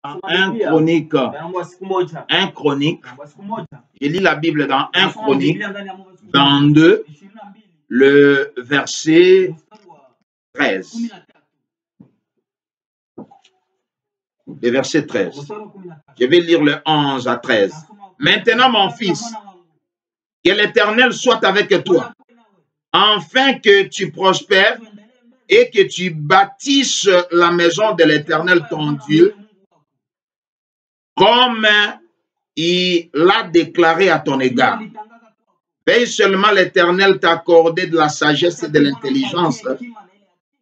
1 Chronique. 1 Chronique. Je lis la Bible dans 1 Chronique 22, le verset 13. Le verset 13. Je vais lire le 11 à 13. Maintenant, mon fils, que l'Éternel soit avec toi, afin que tu prospères et que tu bâtisses la maison de l'Éternel ton Dieu, comme il l'a déclaré à ton égard. Veille seulement l'Éternel t'accorder de la sagesse et de l'intelligence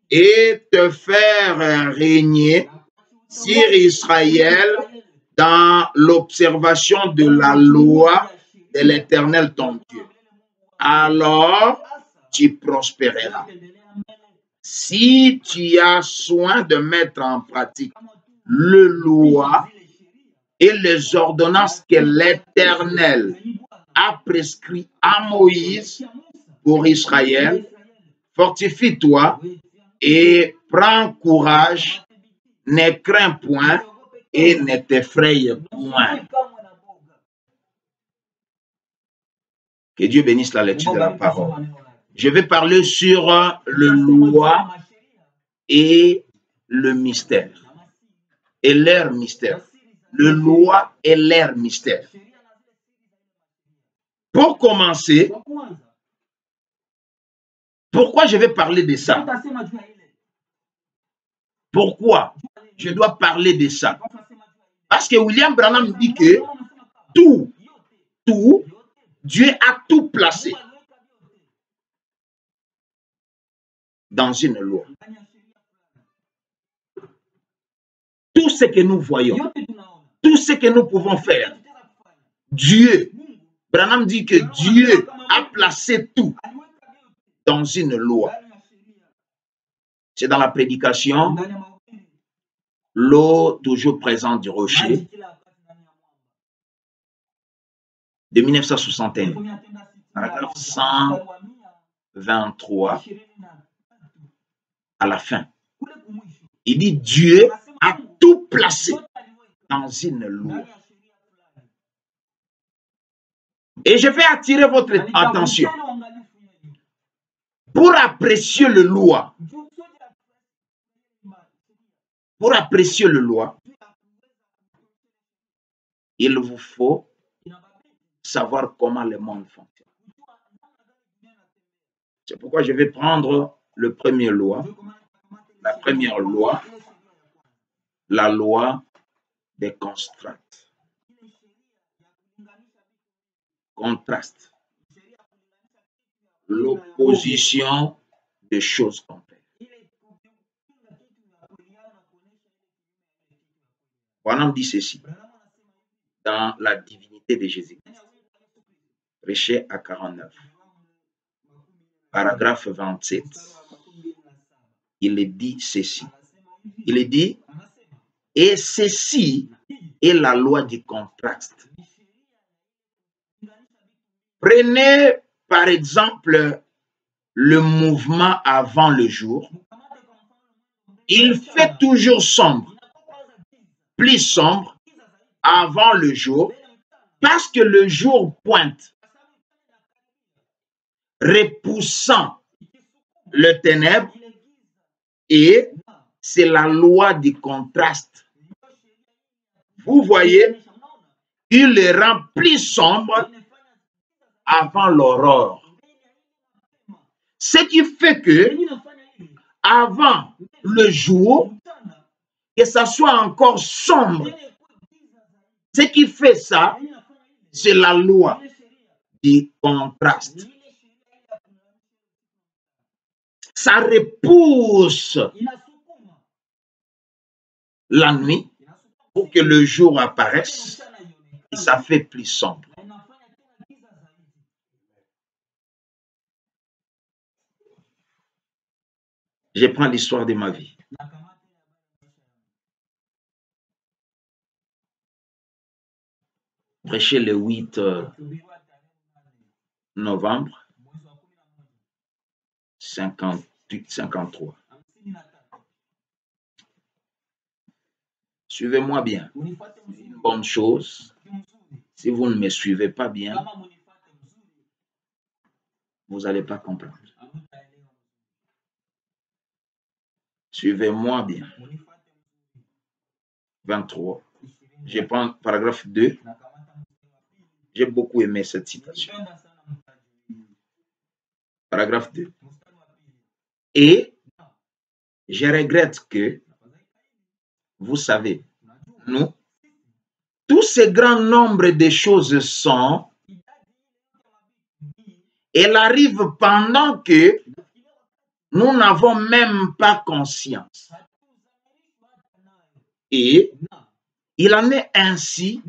et te faire régner sur Israël dans l'observation de la loi de l'Éternel ton Dieu. Alors, tu prospéreras. Si tu as soin de mettre en pratique le loi et les ordonnances que l'Éternel a prescrit à Moïse pour Israël, fortifie-toi et prends courage, ne crains point et ne t'effraie point. Que Dieu bénisse la lecture de la parole. Je vais parler sur le loi et le mystère. Et leur mystère. Le loi et leur mystère. Pour commencer, pourquoi je vais parler de ça? Pourquoi je dois parler de ça? Parce que William Branham dit que tout, Dieu a tout placé dans une loi. Tout ce que nous voyons, tout ce que nous pouvons faire, Dieu, Branham dit que Dieu a placé tout dans une loi. C'est dans la prédication, l'eau toujours présente du rocher, de 1961, paragraphe 123, à la fin. Il dit Dieu a tout placé dans une loi. Et je vais attirer votre attention. Pour apprécier le loi, il vous faut savoir comment le monde fonctionne. C'est pourquoi je vais prendre le premier loi, la première loi, la loi des contrastes. Contraste. L'opposition des choses contraires. Branham dit ceci dans la divinité de Jésus-Christ. Péché à 49. Paragraphe 27. Il dit ceci. Il dit, et ceci est la loi du contraste. Prenez par exemple le mouvement avant le jour. Il fait toujours sombre, plus sombre avant le jour, parce que le jour pointe, repoussant le ténèbre, et c'est la loi du contraste. Vous voyez, il le rend plus sombre avant l'aurore. Ce qui fait que, avant le jour, que ça soit encore sombre. Ce qui fait ça, c'est la loi du contraste. Ça repousse la nuit pour que le jour apparaisse et ça fait plus sombre. Je prends l'histoire de ma vie. Prêché le 8 novembre 53. Suivez-moi bien. C'est une bonne chose. Si vous ne me suivez pas bien, vous n'allez pas comprendre. Suivez-moi bien. 23. Je prends paragraphe 2. J'ai beaucoup aimé cette citation. Paragraphe 2. Et je regrette que, vous savez, nous, tous ces grands nombres de choses sont, elles arrivent pendant que nous n'avons même pas conscience. Et il en est ainsi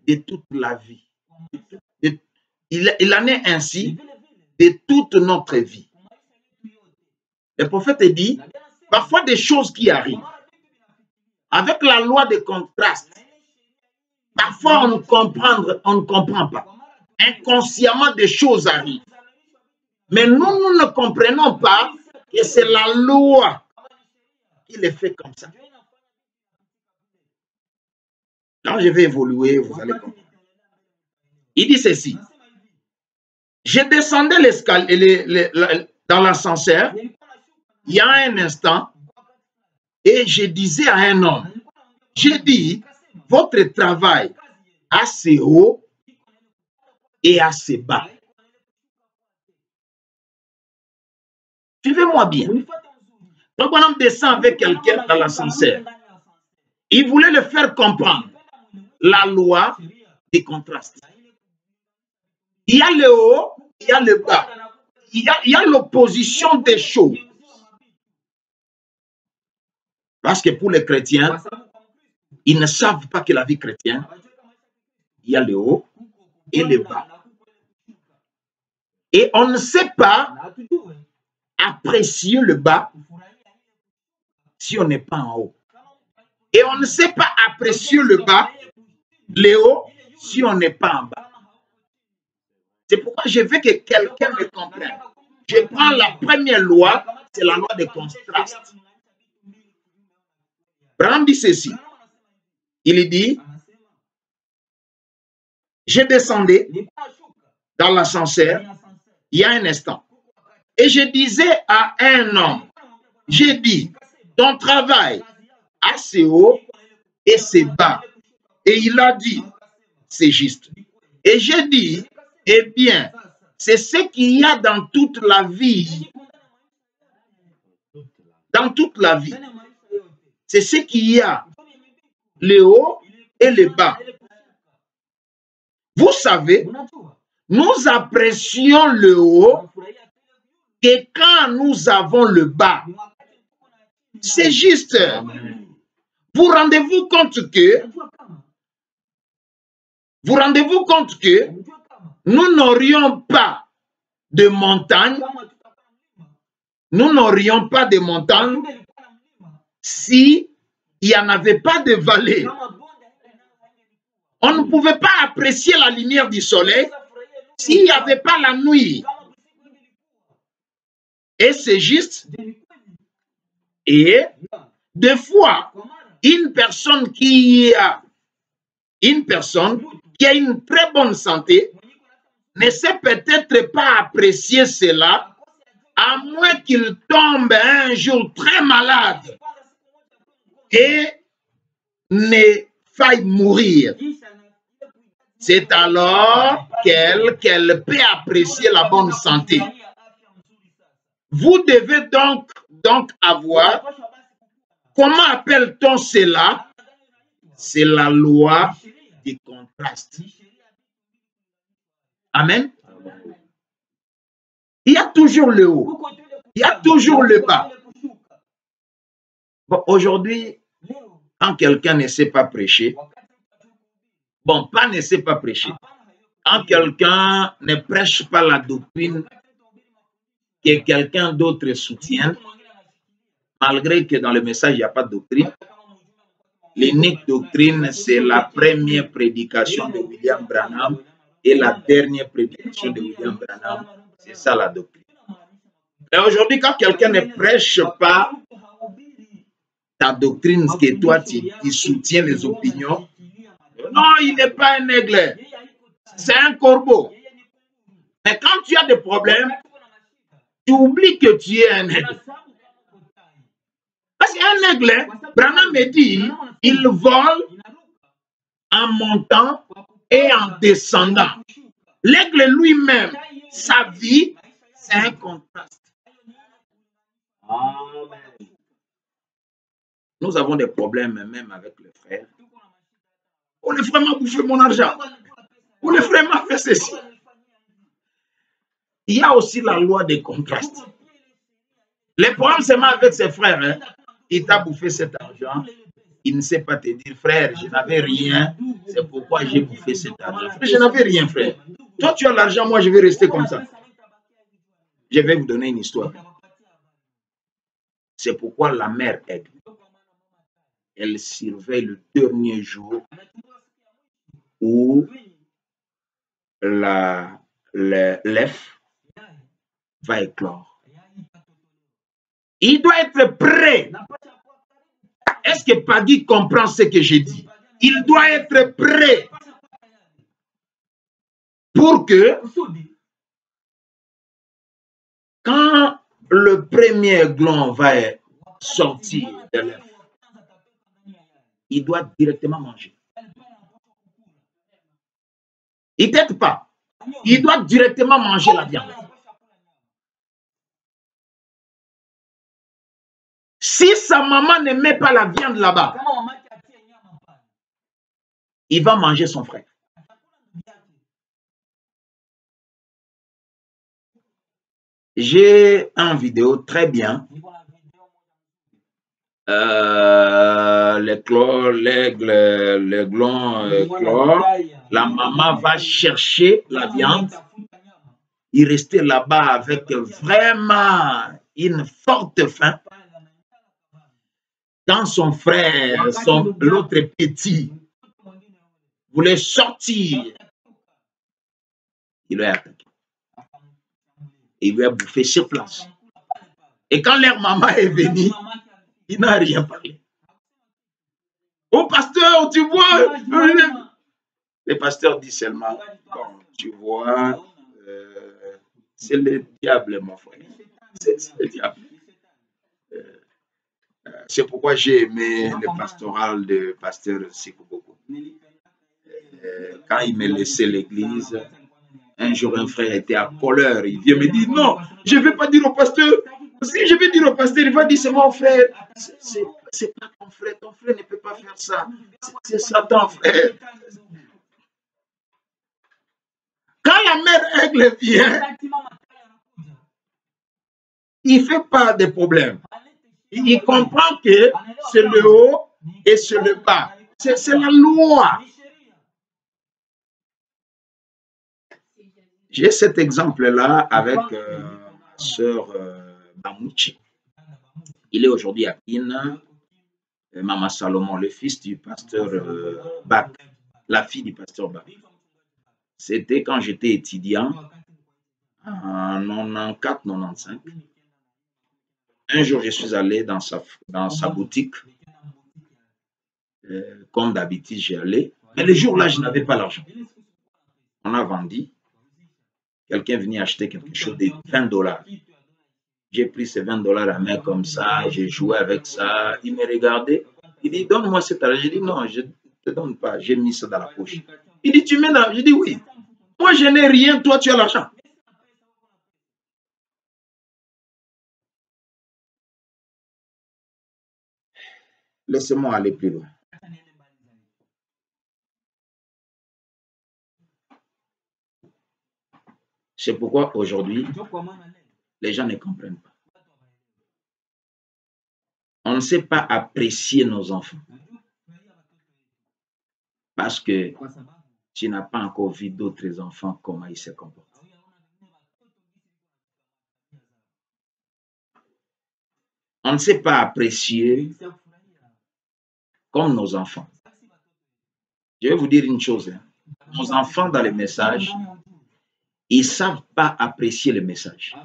de toute la vie. Il en est ainsi de toute notre vie. Le prophète dit, parfois des choses qui arrivent, avec la loi de contraste, parfois on ne comprend pas. Inconsciemment, des choses arrivent. Mais nous ne comprenons pas que c'est la loi qui les fait comme ça. Quand je vais évoluer, vous allez comprendre. Il dit ceci. Je descendais l'escalier dans l'ascenseur, il y a un instant, et je disais à un homme, j'ai dit, votre travail assez haut et assez bas. Suivez-moi bien. Donc, on descend avec quelqu'un dans l'ascenseur. Il voulait le faire comprendre la loi des contrastes. Il y a le haut, il y a le bas. Il y a l'opposition des choses. Parce que pour les chrétiens, ils ne savent pas que la vie chrétienne, il y a le haut et le bas. Et on ne sait pas apprécier le bas si on n'est pas en haut. Et on ne sait pas apprécier le bas, le haut, si on n'est pas en bas. C'est pourquoi je veux que quelqu'un me comprenne. Je prends la première loi, c'est la loi de contraste. Branham dit ceci. Il dit, je descendais dans l'ascenseur il y a un instant. Et je disais à un homme, j'ai dit, ton travail assez haut et c'est bas. Et il a dit, c'est juste. Et j'ai dit, eh bien, c'est ce qu'il y a dans toute la vie. Dans toute la vie. C'est ce qu'il y a, le haut et le bas. Vous savez, nous apprécions le haut que quand nous avons le bas. C'est juste. Vous rendez-vous compte que nous n'aurions pas de montagne, si il n'y en avait pas de vallée. On ne pouvait pas apprécier la lumière du soleil s'il n'y avait pas la nuit. Et c'est juste. Et des fois, une personne qui a une très bonne santé ne sait peut-être pas apprécier cela, à moins qu'il tombe un jour très malade et ne faille mourir. C'est alors qu'elle peut apprécier la bonne santé. Vous devez donc avoir, comment appelle-t-on cela? C'est la loi du contraste. Amen. Il y a toujours le haut, il y a toujours le bas. Bon, aujourd'hui, quand quelqu'un ne sait pas prêcher, ne sait pas prêcher, quand quelqu'un ne prêche pas la doctrine que quelqu'un d'autre soutient, malgré que dans le message, il n'y a pas de doctrine, l'unique doctrine, c'est la première prédication de William Branham et la dernière prédication de William Branham. C'est ça la doctrine. Et aujourd'hui, quand quelqu'un ne prêche pas ta doctrine, que toi, tu soutiens les opinions. Non, il n'est pas un aigle. C'est un corbeau. Mais quand tu as des problèmes, tu oublies que tu es un aigle. Parce qu'un aigle, Branham me dit, il vole en montant et en descendant. L'aigle lui-même, sa vie, c'est un contraste. Amen. Nous avons des problèmes même avec le frère. Oh, le frère m'a bouffé mon argent. Oh, le frère m'a fait ceci. Il y a aussi la loi des contrastes. Le problème, c'est même avec ses frères. Hein. Il t'a bouffé cet argent. Il ne sait pas te dire, frère, je n'avais rien. C'est pourquoi j'ai bouffé cet argent. Frère, je n'avais rien, frère. Toi, tu as l'argent, moi, je vais rester comme ça. Je vais vous donner une histoire. C'est pourquoi la mère aigle, elle surveille le dernier jour où l'œuf va éclore. Il doit être prêt. Est-ce que Paggy comprend ce que j'ai dit? Il doit être prêt pour que quand le premier aiglon va sortir de l'œuf, il doit directement manger. Il ne t'aide pas. Il doit directement manger la viande. Si sa maman ne met pas la viande là-bas, il va manger son frère. J'ai une vidéo très bien. L'aiglon éclore. La maman va chercher la viande. Il restait là-bas avec vraiment une forte faim. Quand son frère, l'autre petit, voulait sortir, il lui a attaqué. Il lui a bouffé sur place. Et quand leur maman est venue, il n'a rien parlé. Oh pasteur, tu vois, le pasteur dit seulement, bon, tu vois, c'est le diable, mon frère. C'est le diable. C'est pourquoi j'ai aimé le pastoral de pasteur Sikuboko. Quand il me laissait l'église, un jour un frère était à colère. Il vient me dire, non, je ne vais pas dire au pasteur. Si je vais dire au pasteur, il va dire, c'est mon frère. C'est pas ton frère ne peut pas faire ça. C'est Satan, frère. Quand la mère aigle vient, il ne fait pas de problème. Il comprend que c'est le haut et c'est le bas. C'est la loi. J'ai cet exemple-là avec ma soeur Bamouchi. Il est aujourd'hui à Pine. Maman Salomon, le fils du pasteur Bach, la fille du pasteur Bach. C'était quand j'étais étudiant, en 94-95. Un jour, je suis allé dans sa boutique. Comme d'habitude, j'y allais. Mais le jour-là, je n'avais pas l'argent. On a vendu. Quelqu'un venait acheter quelque chose de $20. J'ai pris ces $20 à main comme ça, j'ai joué avec ça. Il me regardait. Il dit, donne-moi cet argent. J'ai dit, non, je ne te donne pas. J'ai mis ça dans la poche. Il dit, tu mets là. J'ai dit, oui. Moi, je n'ai rien. Toi, tu as l'argent. Laissez-moi aller plus loin. C'est pourquoi aujourd'hui, les gens ne comprennent pas. On ne sait pas apprécier nos enfants. Parce que tu n'as pas encore vu d'autres enfants, comment ils se comportent. On ne sait pas apprécier comme nos enfants. Je vais vous dire une chose. Hein. Nos enfants dans les messages, ils ne savent pas apprécier le message.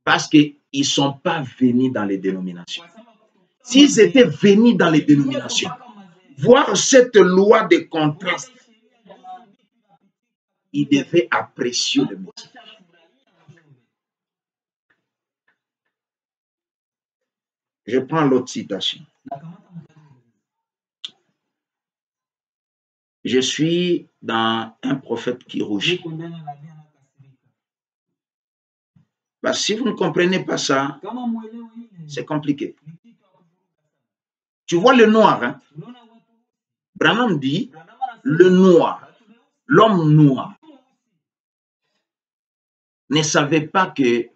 Parce qu'ils ne sont pas venus dans les dénominations. s'ils étaient venus dans les dénominations, voir cette loi de contraste, ils devaient apprécier le message. Je prends l'autre citation. Je suis dans un prophète qui rougit. Bah, si vous ne comprenez pas ça, c'est compliqué. Tu vois le noir, hein? Branham dit, le noir, l'homme noir, ne savait pas que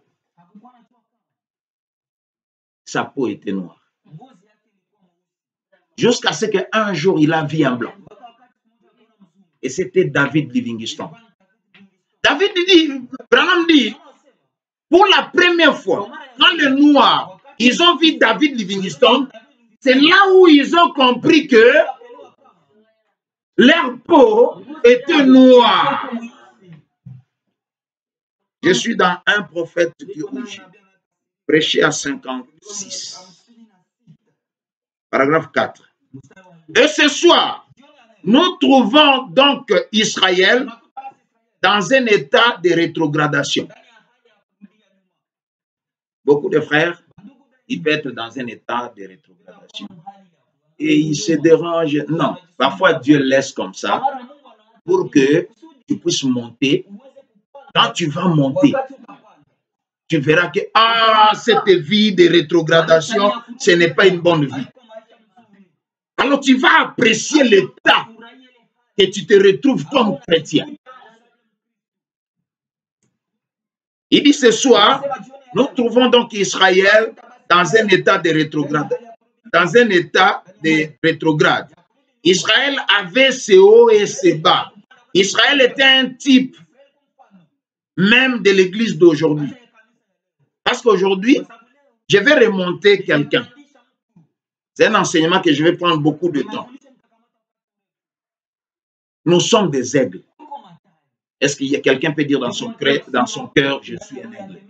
sa peau était noire. Jusqu'à ce qu'un jour, il a vu un blanc. Et c'était David Livingstone. David dit, Branham dit, pour la première fois, quand les Noirs, ils ont vu David Livingstone, c'est là où ils ont compris que leur peau était noire. Je suis dans un prophète qui rougit, prêché à 56. Paragraphe 4. Et ce soir, nous trouvons donc Israël dans un état de rétrogradation. Beaucoup de frères, ils peuvent être dans un état de rétrogradation. Et ils se dérangent. Non, parfois Dieu laisse comme ça pour que tu puisses monter. Quand tu vas monter, tu verras que cette vie de rétrogradation, ce n'est pas une bonne vie. Alors tu vas apprécier l'état que tu te retrouves comme chrétien. Il dit ce soir, nous trouvons donc Israël dans un état de rétrograde. Dans un état de rétrograde. Israël avait ses hauts et ses bas. Israël était un type même de l'église d'aujourd'hui. Parce qu'aujourd'hui, je vais remonter quelqu'un. C'est un enseignement que je vais prendre beaucoup de temps. Nous sommes des aigles. Est-ce qu'il y a quelqu'un qui peut dire dans son cœur, je suis un aigle?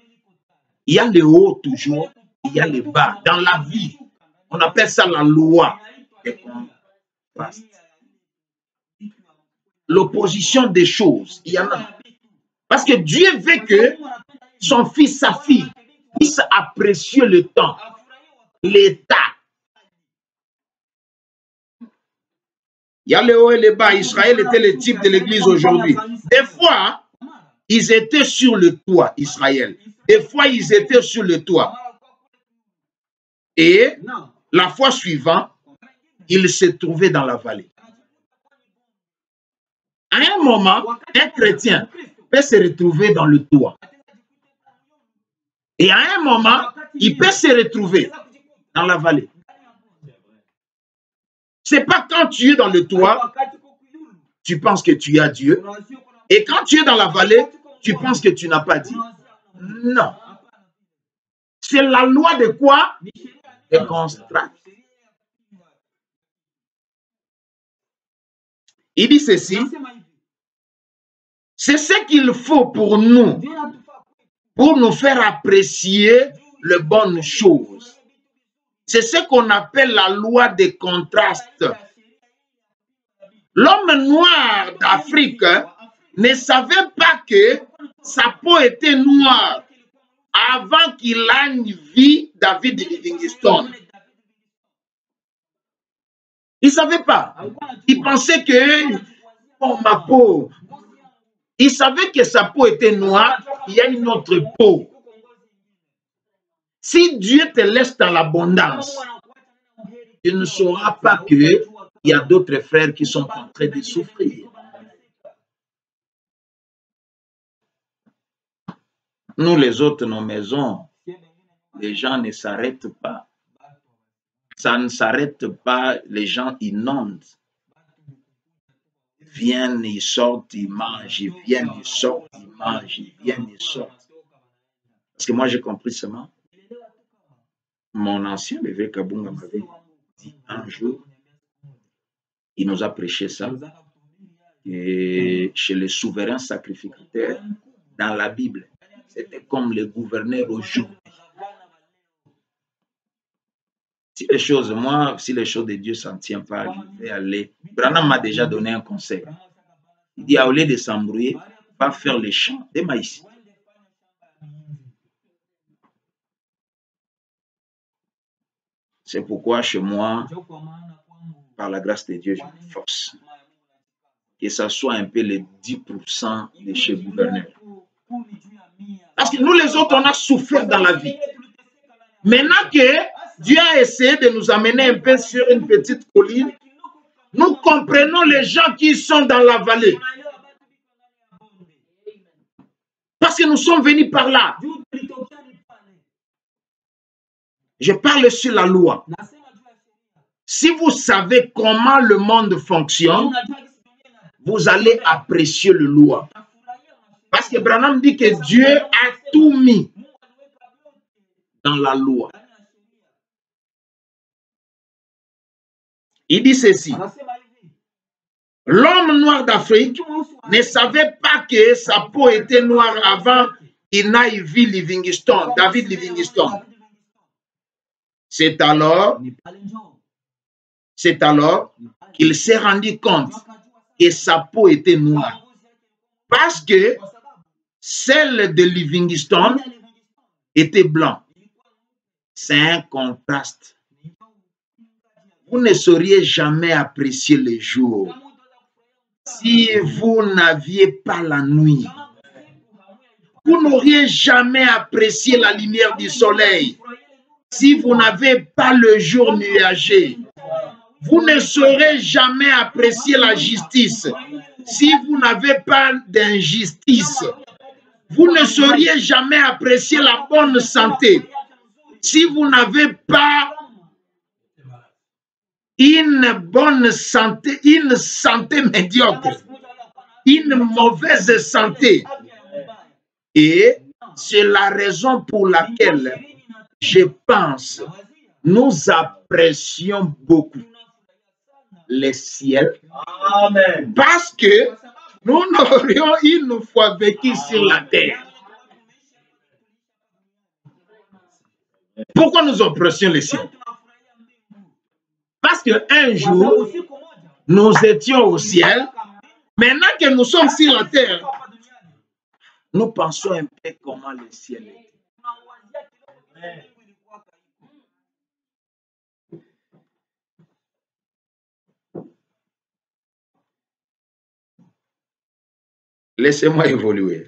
Il y a les hauts toujours, il y a les bas. Dans la vie, on appelle ça la loi des contrastes. L'opposition des choses, il y en a. Parce que Dieu veut que son fils, sa fille, puisse apprécier le temps, l'état. Il y a les hauts et les bas. Israël était le type de l'église aujourd'hui. Des fois, ils étaient sur le toit, Israël. Des fois, ils étaient sur le toit. Et la fois suivante, ils se trouvaient dans la vallée. À un moment, un chrétien peut se retrouver dans le toit. Et à un moment, il peut se retrouver dans la vallée. C'est pas quand tu es dans le toit, tu penses que tu as Dieu. Et quand tu es dans la vallée, tu penses que tu n'as pas Dieu. Non. C'est la loi de quoi? De contraste. Il dit ceci. C'est ce qu'il faut pour nous faire apprécier les bonnes choses. C'est ce qu'on appelle la loi des contrastes. L'homme noir d'Afrique ne savait pas que sa peau était noire avant qu'il ait vu David Livingstone. Il ne savait pas. Il pensait que ma peau. Il savait que sa peau était noire, il y a une autre peau. Si Dieu te laisse dans l'abondance, tu ne sauras pas qu'il y a d'autres frères qui sont en train de souffrir. Nous, les autres, nos maisons, les gens ne s'arrêtent pas. Ça ne s'arrête pas, les gens inondent. Ils viennent, ils sortent, ils mangent, ils viennent, ils sortent, ils mangent, ils viennent, ils sortent. Parce que moi, j'ai compris seulement. Mon ancien bébé Kabunga m'avait dit un jour, il nous a prêché ça, et chez les souverains sacrificateurs, dans la Bible, c'était comme les gouverneurs aujourd'hui. Si les choses, moi, si les choses de Dieu ça ne tient pas, je vais aller. Branham m'a déjà donné un conseil. Il dit, au lieu de s'embrouiller, va faire les champs de maïs. C'est pourquoi chez moi, par la grâce de Dieu, je me force. Que ça soit un peu les 10% de chez gouverneur. Parce que nous les autres, on a souffert dans la vie. Maintenant que Dieu a essayé de nous amener un peu sur une petite colline, nous comprenons les gens qui sont dans la vallée. Parce que nous sommes venus par là. Je parle sur la loi. Si vous savez comment le monde fonctionne, vous allez apprécier le loi. Parce que Branham dit que Dieu a tout mis dans la loi. Il dit ceci. L'homme noir d'Afrique ne savait pas que sa peau était noire avant qu'il n'aille vu Livingstone, David Livingstone. C'est alors qu'il s'est rendu compte que sa peau était noire. Parce que celle de Livingstone était blanche. C'est un contraste. Vous ne sauriez jamais apprécier les jours si vous n'aviez pas la nuit. Vous n'auriez jamais apprécié la lumière du soleil si vous n'avez pas le jour nuagé. Vous ne saurez jamais apprécier la justice si vous n'avez pas d'injustice. Vous ne sauriez jamais apprécier la bonne santé si vous n'avez pas une bonne santé, une santé médiocre, une mauvaise santé. Et c'est la raison pour laquelle je pense nous apprécions beaucoup les ciels. Amen. Parce que nous n'aurions une fois vécu sur la terre. Pourquoi nous apprécions les ciels? Parce qu'un jour, nous étions au ciel. Maintenant que nous sommes sur la terre, nous pensons un peu comment le ciel est. Laissez-moi évoluer.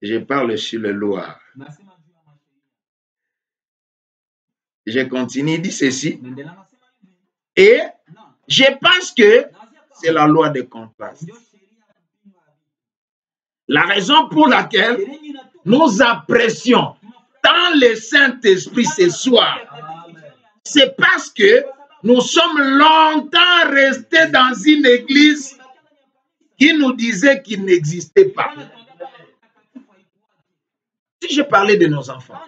Je parle sur le loi. Je continue, il dit ceci. Et je pense que c'est la loi de contraste. La raison pour laquelle nous apprécions tant le Saint-Esprit ce soir, c'est parce que nous sommes longtemps restés dans une église qui nous disait qu'il n'existait pas. Si je parlais de nos enfants,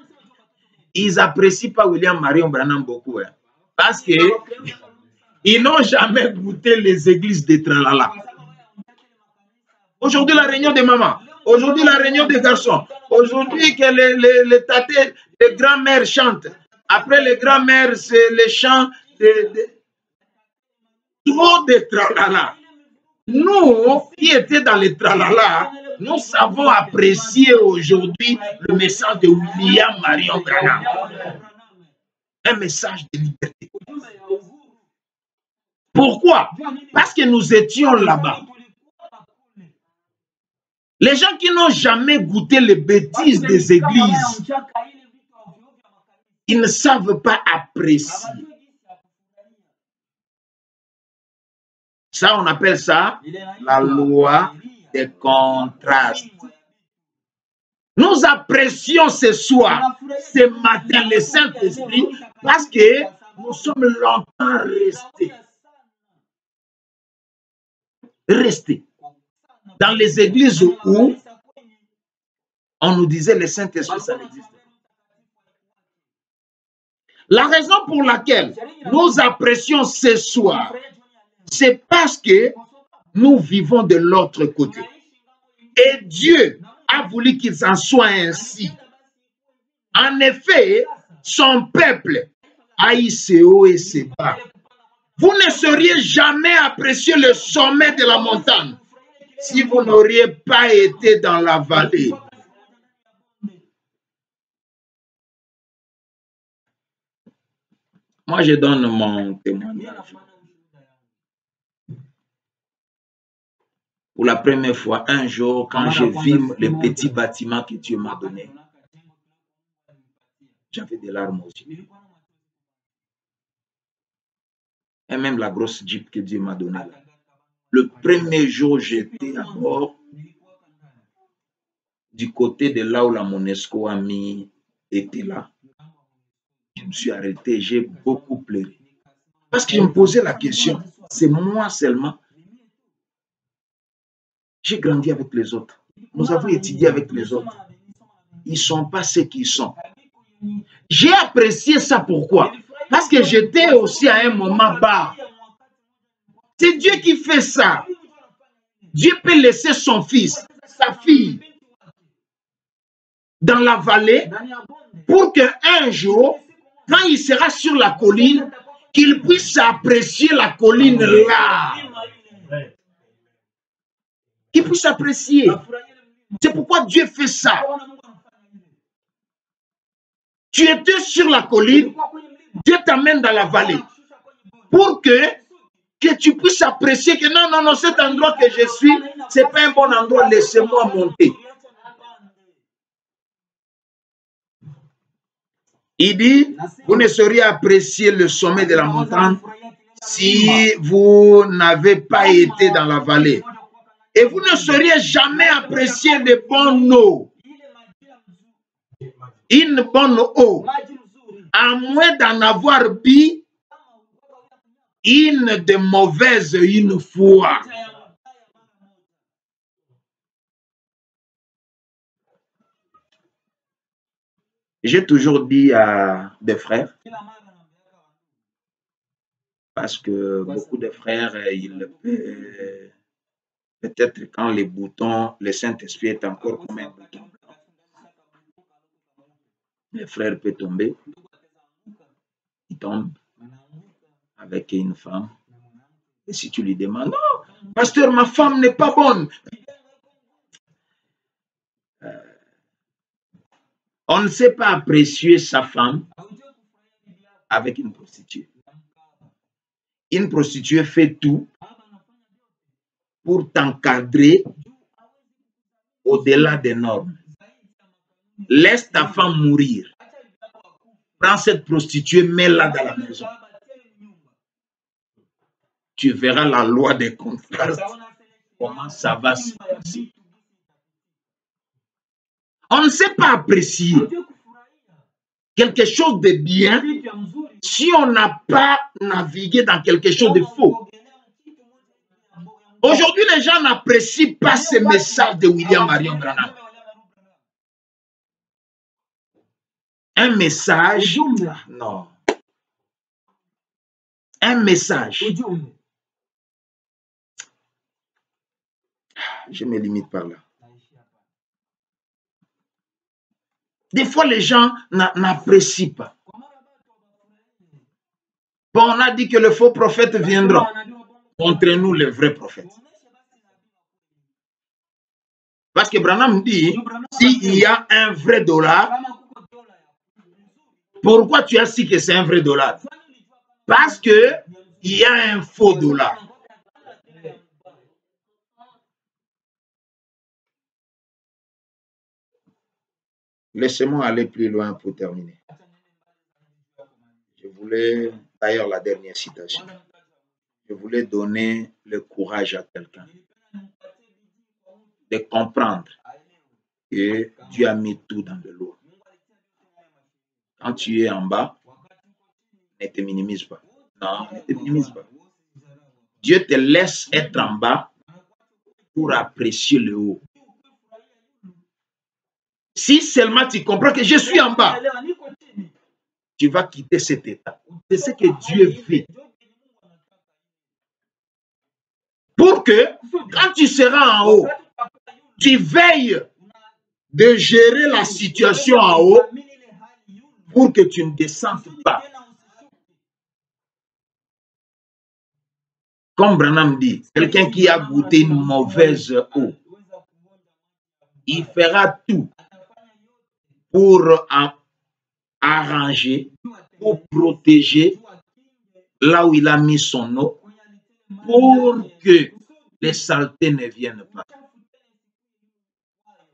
ils n'apprécient pas William Marion Branham beaucoup. Hein, parce qu'ils n'ont jamais goûté les églises de Tralala. Aujourd'hui, la réunion des mamans. Aujourd'hui, la réunion des garçons. Aujourd'hui, que les tatés, les grands-mères chantent. Après, les grands-mères, c'est les chants trop de Tralala. Nous, qui étions dans les Tralala, nous savons apprécier aujourd'hui le message de William Marion Branham. Un message de liberté. Pourquoi? Parce que nous étions là-bas. Les gens qui n'ont jamais goûté les bêtises des églises, ils ne savent pas apprécier. Ça, on appelle ça la loi des contrastes. Nous apprécions ce soir, ce matin, le Saint-Esprit, parce que nous sommes longtemps restés dans les églises où on nous disait le Saint-Esprit, ça n'existe pas. La raison pour laquelle nous apprécions ce soir, c'est parce que nous vivons de l'autre côté. Et Dieu a voulu qu'il en soit ainsi. En effet, son peuple aille ses hauts et ses bas. Vous ne sauriez jamais apprécier le sommet de la montagne si vous n'auriez pas été dans la vallée. Moi, je donne mon témoignage. Pour la première fois, un jour, quand j'ai vu le petit bâtiment que Dieu m'a donné, j'avais des larmes aux yeux. Et même la grosse Jeep que Dieu m'a donnée. Le premier jour, j'étais à bord du côté de là où la Monesco Ami était là. Je me suis arrêté, j'ai beaucoup pleuré. Parce que je me posais la question, c'est moi seulement. J'ai grandi avec les autres. Nous avons étudié avec les autres. Ils ne sont pas ce qu'ils sont. J'ai apprécié ça, pourquoi? Parce que j'étais aussi à un moment bas. C'est Dieu qui fait ça. Dieu peut laisser son fils, sa fille, dans la vallée pour qu'un jour, quand il sera sur la colline, qu'il puisse apprécier la colline là. Qu'il puisse apprécier. C'est pourquoi Dieu fait ça. Tu étais sur la colline, Dieu t'amène dans la vallée pour que tu puisses apprécier que non, cet endroit que je suis, ce n'est pas un bon endroit, laissez-moi monter. Il dit, vous ne sauriez apprécier le sommet de la montagne si vous n'avez pas été dans la vallée. Et vous ne sauriez jamais apprécier de bonnes eaux. Une bonne eau, à moins d'en avoir bu une de mauvaise une fois. J'ai toujours dit à des frères, parce que beaucoup de frères, peut-être quand les boutons, le Saint-Esprit est encore comme un bouton, les frères peuvent tomber, ils tombent avec une femme. Et si tu lui demandes, non, pasteur, ma femme n'est pas bonne. On ne sait pas apprécier sa femme avec une prostituée. Une prostituée fait tout pour t'encadrer au-delà des normes. Laisse ta femme mourir. Prends cette prostituée, mets-la dans la maison. Tu verras la loi des contrastes. Comment ça va se passer. On ne sait pas apprécier quelque chose de bien si on n'a pas navigué dans quelque chose de faux. Aujourd'hui, les gens n'apprécient pas ce message de William Marion Branham. Un message, non. Un message. Je me limite par là. Des fois, les gens n'apprécient pas. Bon, on a dit que le faux prophète viendra. Montrez-nous le vrai prophète. Parce que Branham dit, s'il y a un vrai dollar, pourquoi tu as dit que c'est un vrai dollar? Parce qu'il y a un faux dollar. Laissez-moi aller plus loin pour terminer. Je voulais, d'ailleurs la dernière citation, je voulais donner le courage à quelqu'un de comprendre que Dieu a mis tout dans de l'eau. Quand tu es en bas, ne te minimise pas. Non, ne te minimise pas. Dieu te laisse être en bas pour apprécier le haut. Si seulement tu comprends que je suis en bas, tu vas quitter cet état. C'est ce que Dieu fait. Pour que, quand tu seras en haut, tu veilles de gérer la situation en haut pour que tu ne descendes pas. Comme Branham dit, quelqu'un qui a goûté une mauvaise eau, il fera tout pour arranger, pour protéger là où il a mis son eau, pour que les saletés ne viennent pas.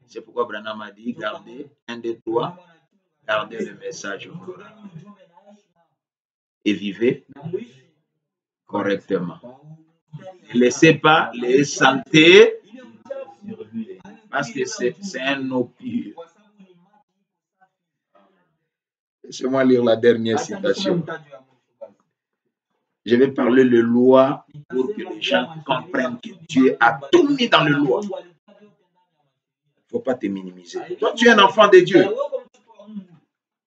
C'est pourquoi Branham a dit, gardez, un des trois, gardez le message et vivez correctement. Ne laissez pas les saletés, parce que c'est un eau pur. Laissez-moi lire la dernière citation. Je vais parler de loi pour que les gens comprennent que Dieu a tout mis dans le loi. Il ne faut pas te minimiser. Toi, tu es un enfant de Dieu.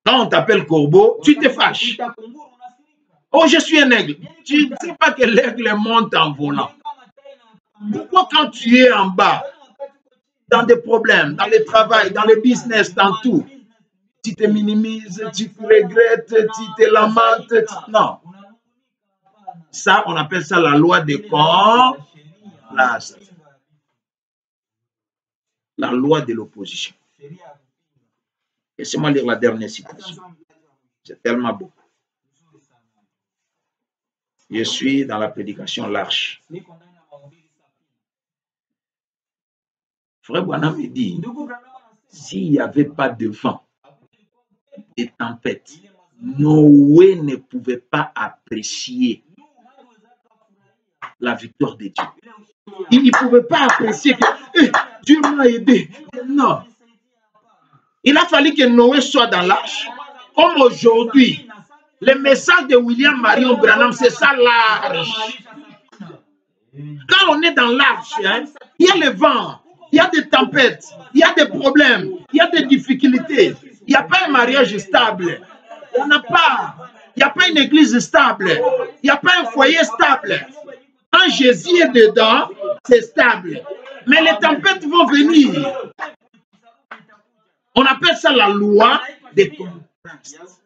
Quand on t'appelle corbeau, tu te fâches. Oh, je suis un aigle. Tu ne sais pas que l'aigle monte en volant. Pourquoi quand tu es en bas, dans des problèmes, dans le travail, dans le business, dans tout, tu te minimises, tu te regrettes, tu te lamentes? Non. Ça, on appelle ça la loi de contraste. La loi de l'opposition. Laissez-moi lire la dernière citation. C'est tellement beau. Je suis dans la prédication large. Frère Branham me dit, s'il n'y avait pas de vent et tempête, Noé ne pouvait pas apprécier la victoire de Dieu. Il ne pouvait pas apprécier que Dieu m'a aidé. Non. Il a fallu que Noé soit dans l'arche. Comme aujourd'hui, le message de William Marion Branham, c'est ça l'arche. Quand on est dans l'arche, hein, il y a le vent, il y a des tempêtes, il y a des problèmes, il y a des difficultés. Il n'y a pas un mariage stable. On n'a pas. Il n'y a pas une église stable. Il n'y a pas un foyer stable. Quand Jésus est dedans, c'est stable. Mais les tempêtes vont venir. On appelle ça la loi des contrastes.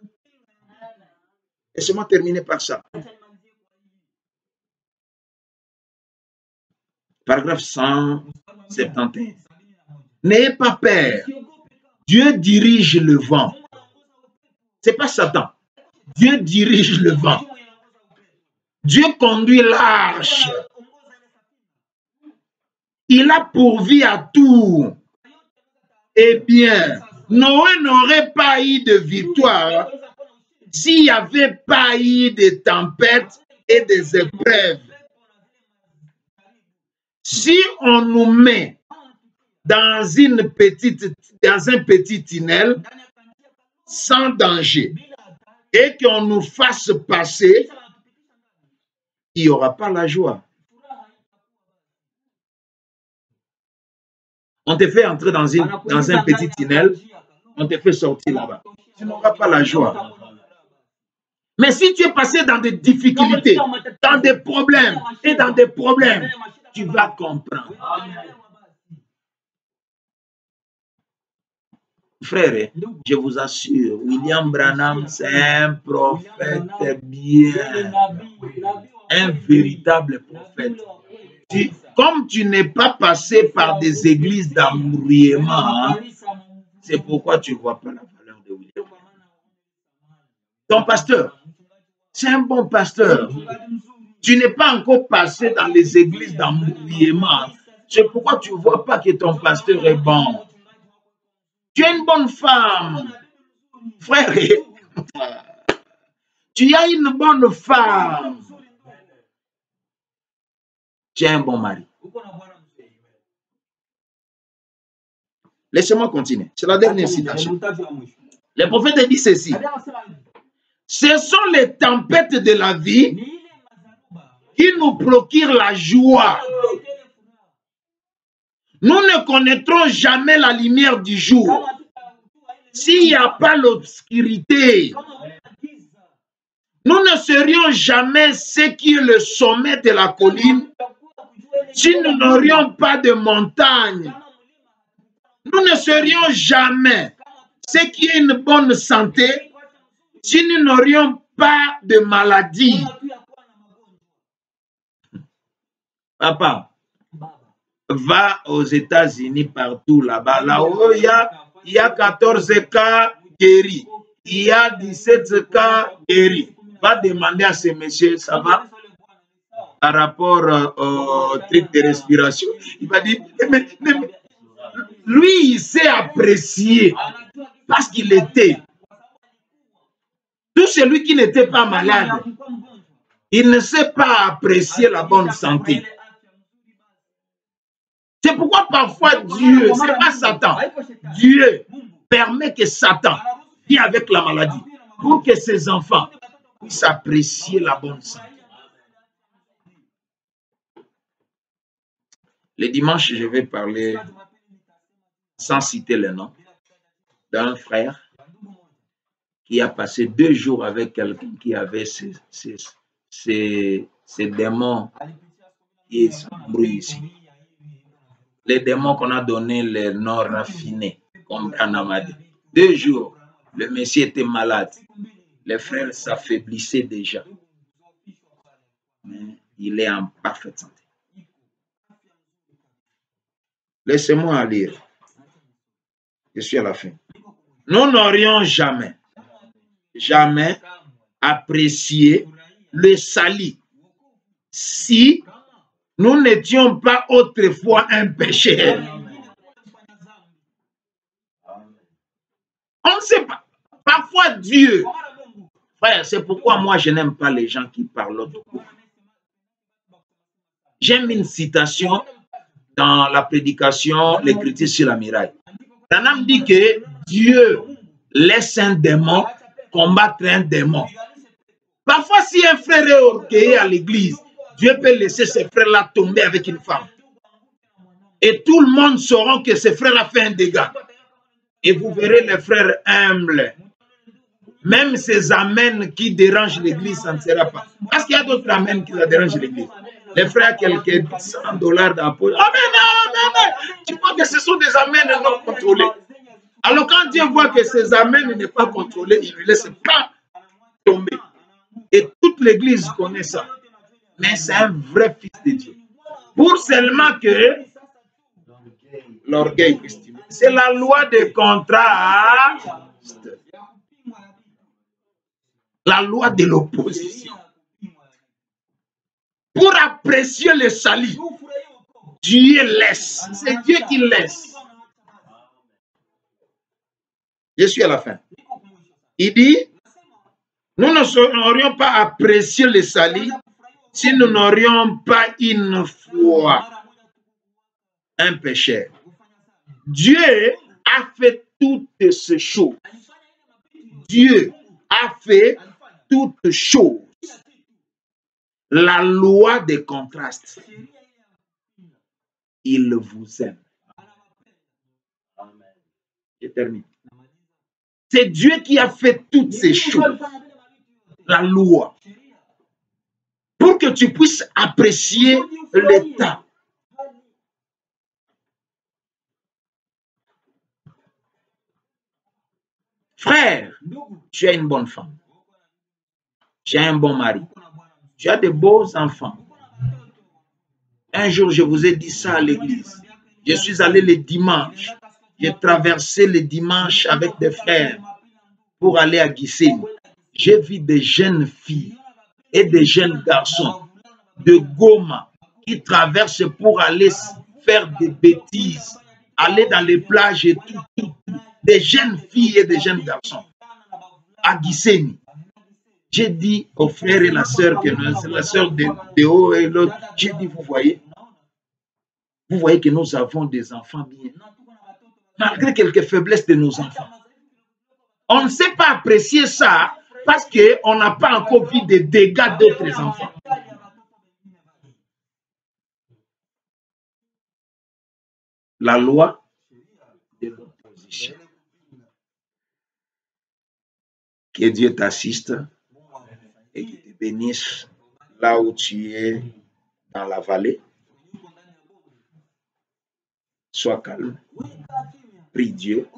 Laissez-moi terminer par ça. Paragraphe 171. N'ayez pas peur. Dieu dirige le vent. Ce n'est pas Satan. Dieu dirige le vent. Dieu conduit l'arche. Il a pourvu à tout. Eh bien, Noé n'aurait pas eu de victoire s'il n'y avait pas eu de tempêtes et des épreuves. Si on nous met dans un petit tunnel sans danger et qu'on nous fasse passer, il n'y aura pas la joie. On te fait entrer dans un petit tunnel, on te fait sortir là-bas. Tu n'auras pas la joie. Mais si tu es passé dans des difficultés, dans des problèmes, tu vas comprendre. Frère, je vous assure, William Branham, c'est un prophète bien, un véritable prophète. Comme tu n'es pas passé par des églises d'amourillement, c'est pourquoi tu ne vois pas la valeur de William. Ton pasteur, c'est un bon pasteur. Tu n'es pas encore passé dans les églises d'amourillement. C'est pourquoi tu ne vois pas que ton pasteur est bon. Tu es une bonne femme. Frère, tu as une bonne femme. Tu as un bon mari. Laissez-moi continuer. C'est la dernière citation. Le prophète dit ceci. Ce sont les tempêtes de la vie qui nous procurent la joie. Nous ne connaîtrons jamais la lumière du jour s'il n'y a pas l'obscurité. Nous ne serions jamais ce qui est le sommet de la colline si nous n'aurions pas de montagne. Nous ne serions jamais ce qui est une bonne santé si nous n'aurions pas de maladie. Papa, va aux États-Unis partout là-bas. Là-haut, il y a 14 cas guéris. Il y a 17 cas guéris. Va demander à ce monsieur, ça va? Par rapport au truc de respiration. Il va dire, mais lui, il sait apprécier parce qu'il était. Tout celui qui n'était pas malade, il ne sait pas apprécier la bonne santé. C'est pourquoi parfois Dieu, ce n'est pas Satan, Dieu permet que Satan vienne avec la maladie pour que ses enfants puissent apprécier la bonne santé. Le dimanche, je vais parler, sans citer le nom, d'un frère qui a passé 2 jours avec quelqu'un qui avait ces démons qui sont ici. Les démons qu'on a donné les noms raffinés, comme Branamadi. 2 jours, le monsieur était malade. Les frères s'affaiblissaient déjà. Mais il est en parfaite santé. Laissez-moi lire. Je suis à la fin. Nous n'aurions jamais apprécié le salut si nous n'étions pas autrefois un péché. On ne sait pas. Parfois Dieu, frère, c'est pourquoi moi je n'aime pas les gens qui parlent de coup. J'aime une citation dans la prédication, l'écriture sur la muraille. Branham dit que Dieu laisse un démon combattre un démon. Parfois, si un frère est orgueilleux à l'église, Dieu peut laisser ce frère-là tomber avec une femme. Et tout le monde saura que ce frère a fait un dégât. Et vous verrez les frères humbles. Même ces amens qui dérangent l'église, ça ne sera pas. Parce qu'il y a d'autres amens qui dérangent l'église. Les frères, quelques $100 d'impôt. Amen. Tu vois que ce sont des amens non contrôlés. Alors quand Dieu voit que ces amens n'est pas contrôlé, il ne laisse pas tomber. Et toute l'église connaît ça. Mais c'est un vrai fils de Dieu. Pour seulement que l'orgueil puisse tomber. C'est la loi des contrats. La loi de l'opposition. Pour apprécier le salut, Dieu laisse. C'est Dieu qui laisse. Je suis à la fin. Il dit, nous n'aurions pas apprécié le salut si nous n'aurions pas une foi, un péché. Dieu a fait toutes ces choses. Dieu a fait toutes choses. La loi des contrastes. Il vous aime. Je termine. C'est Dieu qui a fait toutes ces choses. La loi. Pour que tu puisses apprécier l'état. Frère, tu as une bonne femme. Tu as un bon mari. Tu as de beaux enfants. Un jour, je vous ai dit ça à l'église. Je suis allé le dimanche. J'ai traversé le dimanche avec des frères pour aller à Gisenyi. J'ai vu des jeunes filles et des jeunes garçons de Goma qui traversent pour aller faire des bêtises, aller dans les plages et tout. Des jeunes filles et des jeunes garçons à Gisenyi. J'ai dit aux frères et la sœur, que c'est la sœur de haut et l'autre, j'ai dit, vous voyez que nous avons des enfants bien. Malgré quelques faiblesses de nos enfants. On ne sait pas apprécier ça parce qu'on n'a pas encore vu des dégâts d'autres enfants. La loi de l'opposition. Que Dieu t'assiste et qu'il te bénisse là où tu es dans la vallée. Sois calme. Prie Dieu.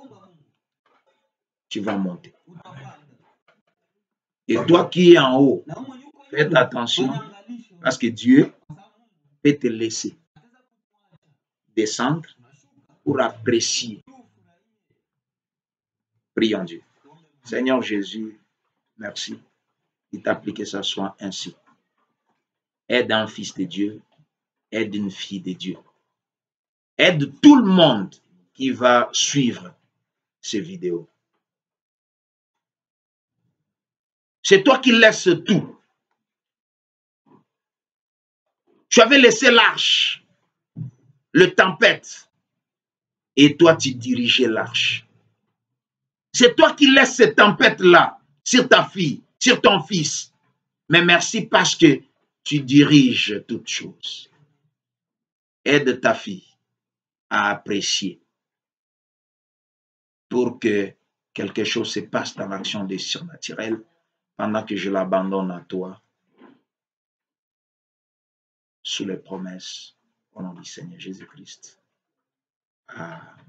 Tu vas monter. Et toi qui es en haut, faites attention parce que Dieu peut te laisser descendre pour apprécier. Prions Dieu. Seigneur Jésus, merci. Il t'a pris que ça soit ainsi. Aide un fils de Dieu, aide une fille de Dieu. Aide tout le monde qui va suivre ces vidéos. C'est toi qui laisses tout. Tu avais laissé l'arche, le tempête, et toi tu dirigeais l'arche. C'est toi qui laisses cette tempête-là sur ta fille, sur ton fils. Mais merci parce que tu diriges toutes choses. Aide ta fille à apprécier pour que quelque chose se passe dans l'action des surnaturels pendant que je l'abandonne à toi sous les promesses au nom du Seigneur Jésus-Christ. Amen.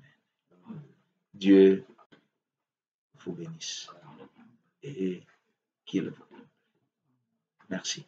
Dieu vous bénisse et qu'il vous. Merci.